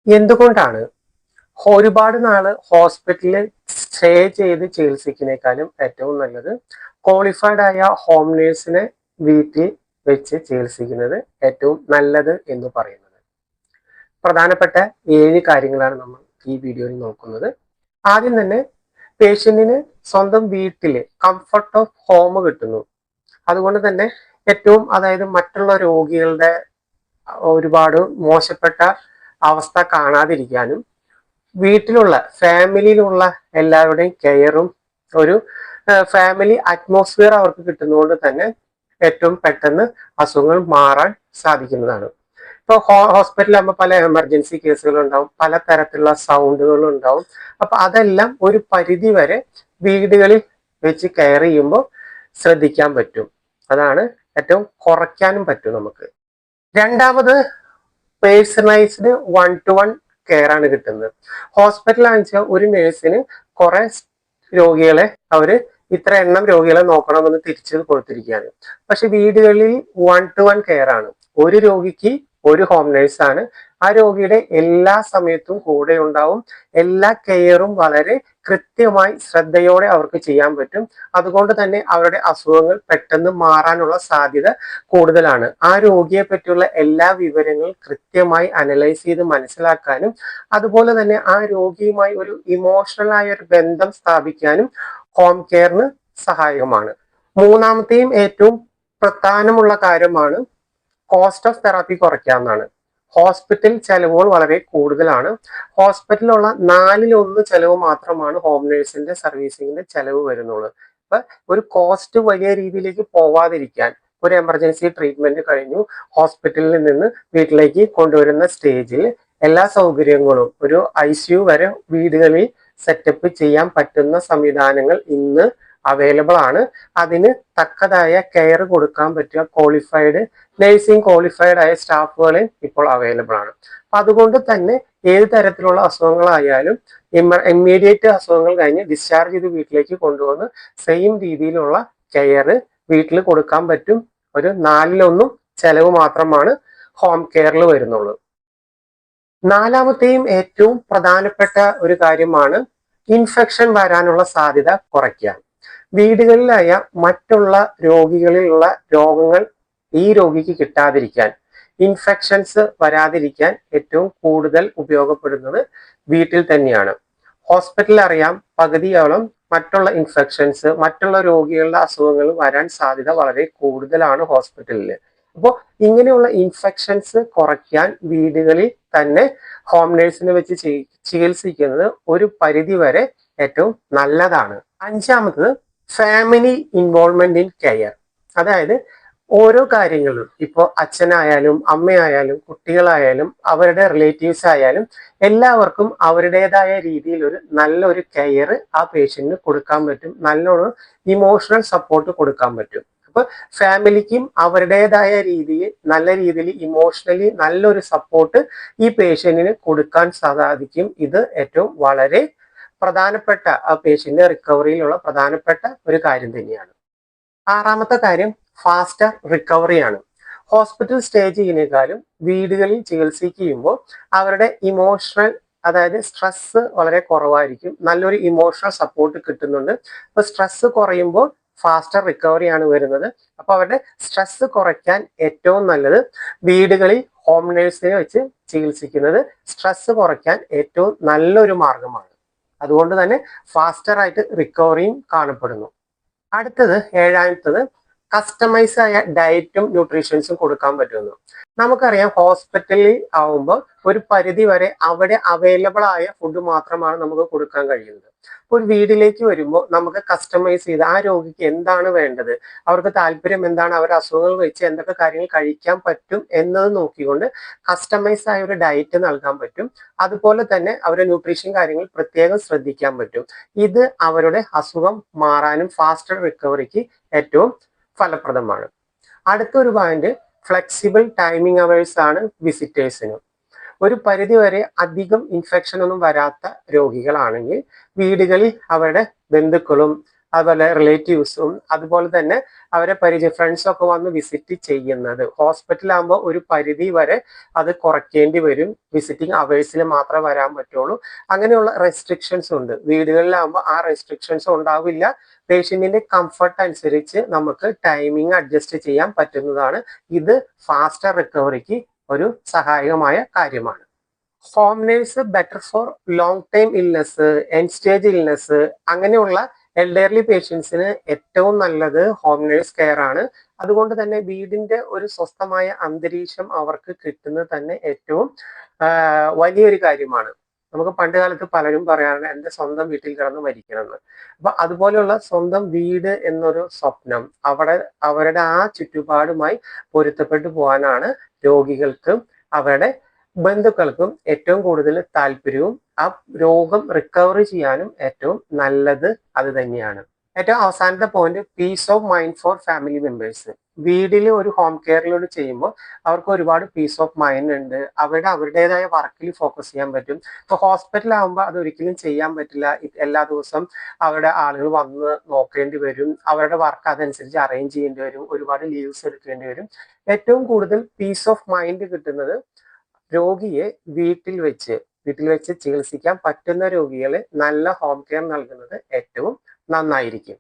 എന്തുകൊണ്ടാണ് ഒരുപാട് നാള് ഹോസ്പിറ്റലിൽ സ്റ്റേ ചെയ്ത് ചികിത്സിക്കുന്നേക്കാളും ഏറ്റവും നല്ലത് ക്വാളിഫൈഡ് ആയ ഹോം നേഴ്സിനെ വീട്ടിൽ വെച്ച് ചികിത്സിക്കുന്നത് ഏറ്റവും നല്ലത് എന്ന് പറയുന്നത്? പ്രധാനപ്പെട്ട 7 കാര്യങ്ങളാണ് നമ്മൾ ഈ വീഡിയോയിൽ നോക്കുന്നത്. ആദ്യം തന്നെ പേഷ്യന്റിന് സ്വന്തം വീട്ടില് കംഫർട്ട് ഓഫ് ഹോം കിട്ടുന്നു. അതുകൊണ്ട് തന്നെ ഏറ്റവും അതായത് മറ്റുള്ള രോഗികളുടെ ഒരുപാട് മോശപ്പെട്ട അവസ്ഥ കാണാതിരിക്കാനും വീട്ടിലുള്ള ഫാമിലിയിലുള്ള എല്ലാവരുടെയും കെയറും ഒരു ഫാമിലി അറ്റ്മോസ്ഫിയർ അവർക്ക് കിട്ടുന്നതുകൊണ്ട് തന്നെ ഏറ്റവും പെട്ടെന്ന് അസുഖങ്ങൾ മാറാൻ സാധിക്കുന്നതാണ്. ഇപ്പോൾ ഹോസ്പിറ്റലാകുമ്പോൾ പല എമർജൻസി കേസുകൾ ഉണ്ടാവും, പല തരത്തിലുള്ള സൗണ്ടുകളും ഉണ്ടാവും. അപ്പൊ അതെല്ലാം ഒരു പരിധി വരെ വീടുകളിൽ വെച്ച് കെയർ ചെയ്യുമ്പോൾ ശ്രദ്ധിക്കാൻ പറ്റും. അതാണ് ഏറ്റവും കുറയ്ക്കാനും പറ്റും നമുക്ക്. രണ്ടാമത്, പേഴ്സണലൈസ്ഡ് 1-to-1 കെയർ ആണ് കിട്ടുന്നത്. ഹോസ്പിറ്റലാണെന്ന് വെച്ചാൽ ഒരു നേഴ്സിന് കുറെ രോഗികളെ അവര് ഇത്ര എണ്ണം രോഗികളെ നോക്കണമെന്ന് തിരിച്ചു കൊടുത്തിരിക്കുകയാണ്. പക്ഷെ വീടുകളിൽ 1-to-1 കെയർ ആണ്. ഒരു രോഗിക്ക് ഒരു ഹോം നേഴ്സ് ആണ്. ആ രോഗിയുടെ എല്ലാ സമയത്തും കൂടെ ഉണ്ടാവും. എല്ലാ കെയറും വളരെ കൃത്യമായി ശ്രദ്ധയോടെ അവർക്ക് ചെയ്യാൻ പറ്റും. അതുകൊണ്ട് തന്നെ അവരുടെ അസുഖങ്ങൾ പെട്ടെന്ന് മാറാനുള്ള സാധ്യത കൂടുതലാണ്. ആ രോഗിയെ പറ്റിയുള്ള എല്ലാ വിവരങ്ങളും കൃത്യമായി അനലൈസ് ചെയ്ത് മനസ്സിലാക്കാനും അതുപോലെ തന്നെ ആ രോഗിയുമായി ഒരു ഇമോഷണൽ ആയ ഒരു ബന്ധം സ്ഥാപിക്കാനും ഹോം കെയറിന് സഹായകമാണ്. മൂന്നാമത്തെയും ഏറ്റവും പ്രധാനമുള്ള കാര്യമാണ് കോസ്റ്റ് ഓഫ് തെറാപ്പി കുറയ്ക്കാവുന്നതാണ്. ഹോസ്പിറ്റൽ ചെലവുകൾ വളരെ കൂടുതലാണ്. ഹോസ്പിറ്റലിലുള്ള 4-1 ചെലവ് മാത്രമാണ് ഹോം നേഴ്സിന്റെ സർവീസിങ്ങിന്റെ ചെലവ് വരുന്നുള്ളൂ. അപ്പൊ ഒരു കോസ്റ്റ് വലിയ രീതിയിലേക്ക് പോവാതിരിക്കാൻ, ഒരു എമർജൻസി ട്രീറ്റ്മെന്റ് കഴിഞ്ഞു ഹോസ്പിറ്റലിൽ നിന്ന് വീട്ടിലേക്ക് കൊണ്ടുവരുന്ന സ്റ്റേജിൽ എല്ലാ സൗകര്യങ്ങളും ഒരു ICU വരെ വീടുകളിൽ സെറ്റപ്പ് ചെയ്യാൻ പറ്റുന്ന സംവിധാനങ്ങൾ ഇന്ന് അവൈലബിൾ ആണ്. അതിന് തക്കതായ കെയർ കൊടുക്കാൻ പറ്റിയ ക്വാളിഫൈഡ് ആയ സ്റ്റാഫുകളെ ഇപ്പോൾ അവൈലബിൾ ആണ്. അപ്പൊ അതുകൊണ്ട് തന്നെ ഏത് തരത്തിലുള്ള അസുഖങ്ങളായാലും ഇമ്മീഡിയറ്റ് അസുഖങ്ങൾ കഴിഞ്ഞ് ഡിസ്ചാർജ് ചെയ്ത് വീട്ടിലേക്ക് കൊണ്ടുവന്ന് സെയിം രീതിയിലുള്ള കെയർ വീട്ടിൽ കൊടുക്കാൻ പറ്റും. ഒരു 4-1 ചെലവ് മാത്രമാണ് ഹോം കെയറിൽ വരുന്നുള്ളൂ. നാലാമത്തെയും ഏറ്റവും പ്രധാനപ്പെട്ട ഒരു കാര്യമാണ് ഇൻഫെക്ഷൻ വരാനുള്ള സാധ്യത കുറയ്ക്കുക. വീടുകളിലായ മറ്റുള്ള രോഗികളിലുള്ള രോഗങ്ങൾ ഈ രോഗിക്ക് കിട്ടാതിരിക്കാൻ, ഇൻഫെക്ഷൻസ് വരാതിരിക്കാൻ ഏറ്റവും കൂടുതൽ ഉപയോഗപ്പെടുന്നത് വീട്ടിൽ തന്നെയാണ്. ഹോസ്പിറ്റലിൽ അറിയാം പകുതിയോളം മറ്റുള്ള ഇൻഫെക്ഷൻസ്, മറ്റുള്ള രോഗികളുടെ അസുഖങ്ങൾ വരാൻ സാധ്യത വളരെ കൂടുതലാണ് ഹോസ്പിറ്റലിൽ. അപ്പോൾ ഇങ്ങനെയുള്ള ഇൻഫെക്ഷൻസ് കുറയ്ക്കാൻ വീടുകളിൽ തന്നെ ഹോം നേഴ്സിനെ വെച്ച് ചികിത്സിക്കുന്നത് ഒരു പരിധി വരെ ഏറ്റവും നല്ലതാണ്. അഞ്ചാമത്, ഫാമിലി ഇൻവോൾവ്മെന്റ് ഇൻ കെയർ. അതായത് ഓരോ കാര്യങ്ങളും ഇപ്പോൾ അച്ഛനായാലും അമ്മയായാലും കുട്ടികളായാലും അവരുടെ റിലേറ്റീവ്സ് ആയാലും എല്ലാവർക്കും അവരുടേതായ രീതിയിൽ ഒരു നല്ലൊരു കെയർ ആ പേഷ്യന്റിന് കൊടുക്കാൻ പറ്റും. നല്ലൊരു ഇമോഷണൽ സപ്പോർട്ട് കൊടുക്കാൻ പറ്റും. അപ്പൊ ഫാമിലിക്കും അവരുടേതായ രീതിയിൽ നല്ല രീതിയിൽ ഇമോഷണലി നല്ലൊരു സപ്പോർട്ട് ഈ പേഷ്യന്റിന് കൊടുക്കാൻ സാധിക്കും. ഇത് ഏറ്റവും വളരെ പ്രധാനപ്പെട്ട ആ പേഷ്യന്റ് റിക്കവറിയിലുള്ള പ്രധാനപ്പെട്ട ഒരു കാര്യം തന്നെയാണ്. ആറാമത്തെ കാര്യം ഫാസ്റ്റർ റിക്കവറിയാണ്. ഹോസ്പിറ്റൽ സ്റ്റേ ചെയ്യുന്നതിനേക്കാളും വീടുകളിൽ ചികിത്സിക്കുമ്പോൾ അവരുടെ ഇമോഷണൽ അതായത് സ്ട്രെസ് വളരെ കുറവായിരിക്കും. നല്ലൊരു ഇമോഷണൽ സപ്പോർട്ട് കിട്ടുന്നുണ്ട്. അപ്പൊ സ്ട്രെസ് കുറയുമ്പോൾ ഫാസ്റ്റർ റിക്കവറിയാണ് വരുന്നത്. അപ്പൊ അവരുടെ സ്ട്രെസ് കുറയ്ക്കാൻ ഏറ്റവും നല്ലത് വീടുകളിൽ ഹോം നേഴ്സിനെ വെച്ച് ചികിത്സിക്കുന്നത് സ്ട്രെസ് കുറയ്ക്കാൻ ഏറ്റവും നല്ലൊരു മാർഗമാണ്. അതുകൊണ്ട് തന്നെ ഫാസ്റ്റർ ആയിട്ട് റിക്കവറിയും കാണപ്പെടുന്നു. അടുത്തത്, ഏഴാമത്തത്, കസ്റ്റമൈസ് ആയ ഡയറ്റും ന്യൂട്രീഷൻസും കൊടുക്കാൻ പറ്റുന്നു. നമുക്കറിയാം ഹോസ്പിറ്റലിൽ ആവുമ്പോൾ ഒരു പരിധി വരെ അവിടെ അവൈലബിൾ ആയ ഫുഡ് മാത്രമാണ് നമുക്ക് കൊടുക്കാൻ കഴിയുന്നത്. ഒരു വീട്ടിലേക്ക് വരുമ്പോൾ നമുക്ക് കസ്റ്റമൈസ് ചെയ്ത് ആ രോഗിക്ക് എന്താണ് വേണ്ടത്, അവർക്ക് താല്പര്യം എന്താണ്, അവരുടെ അസുഖങ്ങൾ വെച്ച് എന്തൊക്കെ കാര്യങ്ങൾ കഴിക്കാൻ പറ്റും എന്നത് നോക്കിക്കൊണ്ട് കസ്റ്റമൈസ് ആയ ഒരു ഡയറ്റ് നൽകാൻ പറ്റും. അതുപോലെ തന്നെ അവരുടെ ന്യൂട്രീഷൻ കാര്യങ്ങൾ പ്രത്യേകം ശ്രദ്ധിക്കാൻ പറ്റും. ഇത് അവരുടെ അസുഖം മാറാനും ഫാസ്റ്റർ റിക്കവറിക്ക് ഏറ്റവും ഫലപ്രദമാണ്. അടുത്തൊരു പോയിന്റ്, ഫ്ലെക്സിബിൾ ടൈമിംഗ് അവേഴ്സ് ആണ് വിസിറ്റേഴ്സിന്. ഒരു പരിധി വരെ അധികം ഇൻഫെക്ഷൻ ഒന്നും വരാത്ത രോഗികളാണെങ്കിൽ വീടുകളിൽ അവരുടെ ബന്ധുക്കളും അതുപോലെ റിലേറ്റീവ്സും അതുപോലെ തന്നെ അവരെ ഫ്രണ്ട്സൊക്കെ വന്ന് വിസിറ്റ് ചെയ്യുന്നത്. ഹോസ്പിറ്റലാകുമ്പോൾ ഒരു പരിധി വരെ അത് കുറയ്ക്കേണ്ടി വരും. വിസിറ്റിംഗ് അവേഴ്സിൽ മാത്രമേ വരാൻ പറ്റുള്ളൂ. അങ്ങനെയുള്ള റെസ്ട്രിക്ഷൻസ് ഉണ്ട്. വീടുകളിലാകുമ്പോൾ ആ റെസ്ട്രിക്ഷൻസ് ഉണ്ടാവില്ല. പേഷ്യന്റിന്റെ കംഫർട്ട് അനുസരിച്ച് നമുക്ക് ടൈമിംഗ് അഡ്ജസ്റ്റ് ചെയ്യാൻ പറ്റുന്നതാണ്. ഇത് ഫാസ്റ്റർ റിക്കവറിക്ക് ഒരു സഹായകമായ കാര്യമാണ്. Home nurse better for long time illness, end stage illness, അങ്ങനെയുള്ള എൽഡർലി പേഷ്യൻസിന് ഏറ്റവും നല്ലത് ഹോം നേഴ്സ് കെയർ ആണ്. അതുകൊണ്ട് തന്നെ വീടിന്റെ ഒരു സ്വസ്ഥമായ അന്തരീക്ഷം അവർക്ക് കിട്ടുന്നത് തന്നെ ഏറ്റവും വലിയൊരു കാര്യമാണ്. നമുക്ക് പണ്ട് കാലത്ത് പലരും പറയാറുണ്ട് എൻ്റെ സ്വന്തം വീട്ടിൽ കിടന്ന് മരിക്കണമെന്ന്. അപ്പൊ അതുപോലെയുള്ള സ്വന്തം വീട് എന്നൊരു സ്വപ്നം അവരുടെ ആ ചുറ്റുപാടുമായി പൊരുത്തപ്പെട്ടു പോകാനാണ് രോഗികൾക്കും അവരുടെ ബന്ധുക്കൾക്കും ഏറ്റവും കൂടുതൽ താല്പര്യവും ആ രോഗം റിക്കവറി ചെയ്യാനും ഏറ്റവും നല്ലത് അത് തന്നെയാണ്. ഏറ്റവും അവസാനത്തെ point, piece of mind for family members. വീട്ടിൽ ഒരു ഹോം കെയറിലൂടെ ചെയ്യുമ്പോൾ അവർക്ക് ഒരുപാട് പീസ് ഓഫ് മൈൻഡ് ഉണ്ട്. അവരുടേതായ വർക്കിൽ ഫോക്കസ് ചെയ്യാൻ പറ്റും. ഇപ്പൊ ഹോസ്പിറ്റലാകുമ്പോൾ അത് ഒരിക്കലും ചെയ്യാൻ പറ്റില്ല. എല്ലാ ദിവസവും അവരുടെ ആളുകൾ വന്ന് നോക്കേണ്ടി വരും. അവരുടെ വർക്ക് അതനുസരിച്ച് അറേഞ്ച് ചെയ്യേണ്ടി വരും. ഒരുപാട് ലീവ്സ് എടുക്കേണ്ടി വരും. ഏറ്റവും കൂടുതൽ പീസ് ഓഫ് മൈൻഡ് കിട്ടുന്നത് രോഗിയെ വീട്ടിൽ വെച്ച് ചികിത്സിക്കാൻ പറ്റുന്ന രോഗികളെ നല്ല ഹോം കെയർ നൽകുന്നത് ഏറ്റവും നന്നായിരിക്കും.